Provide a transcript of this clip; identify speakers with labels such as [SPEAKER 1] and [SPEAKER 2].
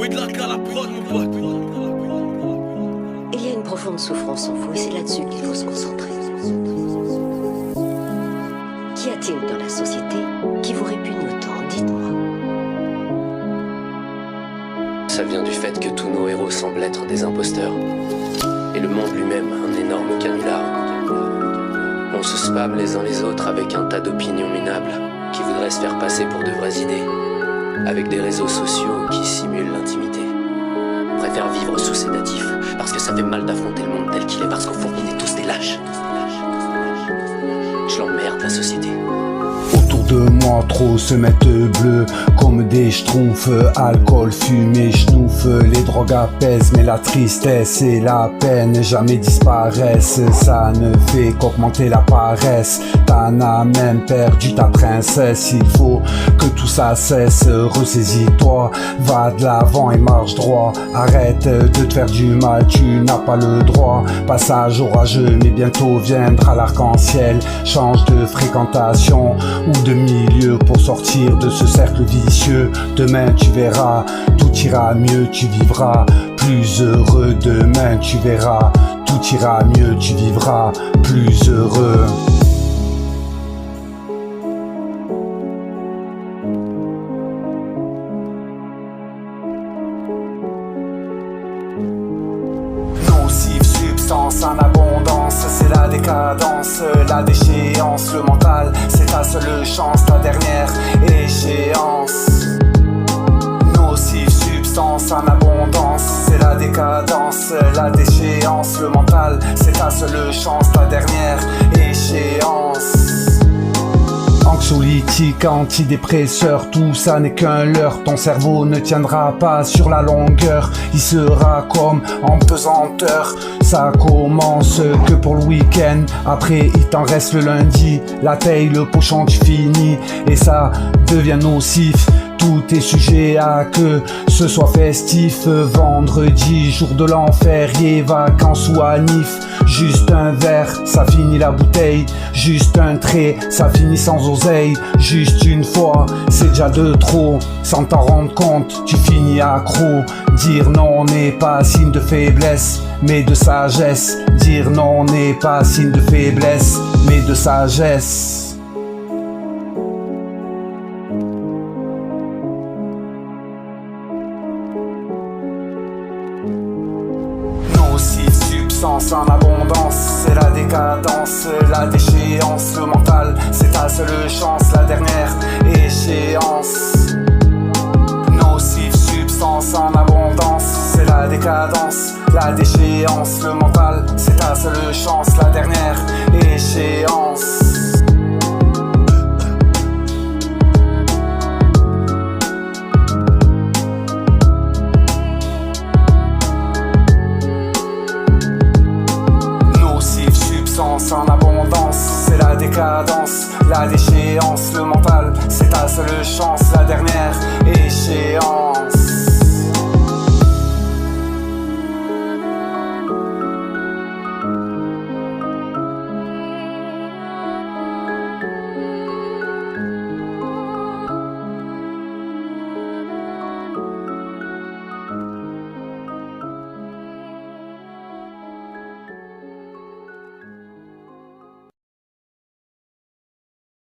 [SPEAKER 1] Whitlock à la prod, mon pote.
[SPEAKER 2] Il y a une profonde souffrance en vous et c'est là-dessus qu'il faut se concentrer. Qu'y a-t-il dans la société qui vous répugne autant? Dites-moi.
[SPEAKER 3] Ça vient du fait que tous nos héros semblent être des imposteurs. Et le monde lui-même, un énorme canular. On se spam les uns les autres avec un tas d'opinions minables qui voudraient se faire passer pour de vraies idées. Avec des réseaux sociaux qui simulent l'intimité. On préfère vivre sous sédatif parce que ça fait mal d'affronter le monde tel qu'il est, parce qu'au fond on est tous des lâches. Je l'emmerde la société.
[SPEAKER 4] Autour de moi trop se mettent bleu comme des schtroumpfs, alcool, fumée, schnouf. Les drogues apaisent mais la tristesse et la peine jamais disparaissent. Ça ne fait qu'augmenter la paresse. T'en as même perdu ta princesse. Il faut que tout ça cesse. Ressaisis-toi, va de l'avant et marche droit. Arrête de te faire du mal, tu n'as pas le droit. Passage orageux mais bientôt viendra l'arc-en-ciel. Change de fréquentation ou de milieu pour sortir de ce cercle vicieux. Demain tu verras, tout ira mieux, tu vivras plus heureux. Demain tu verras, tout ira mieux, tu vivras plus heureux. Nocive substance en abondance, c'est la décadence, la déchéance, le mental, c'est ta seule chance, ta dernière échéance. Nocive substance en abondance, c'est la décadence, la déchéance, le mental, c'est ta seule chance, ta dernière échéance. Anxiolytique, antidépresseur, tout ça n'est qu'un leurre. Ton cerveau ne tiendra pas sur la longueur, il sera comme en pesanteur. Ça commence que pour le week-end, après il t'en reste le lundi. La paye, le pochon tu finis et ça devient nocif. Tout est sujet à que ce soit festif. Vendredi, jour de l'an férié, vacances ou anif. Juste un verre, ça finit la bouteille. Juste un trait, ça finit sans oseille. Juste une fois, c'est déjà de trop. Sans t'en rendre compte, tu finis accro. Dire non n'est pas signe de faiblesse, mais de sagesse. Dire non n'est pas signe de faiblesse, mais de sagesse. Nocive substance en abondance, c'est la décadence, la déchéance, le mental, c'est ta seule chance, la dernière échéance. Nocive substance en abondance, c'est la décadence, la déchéance, le mental, c'est ta seule chance, la dernière échéance. En abondance, c'est la décadence, la déchéance, le mental, c'est ta seule chance, la dernière échéance.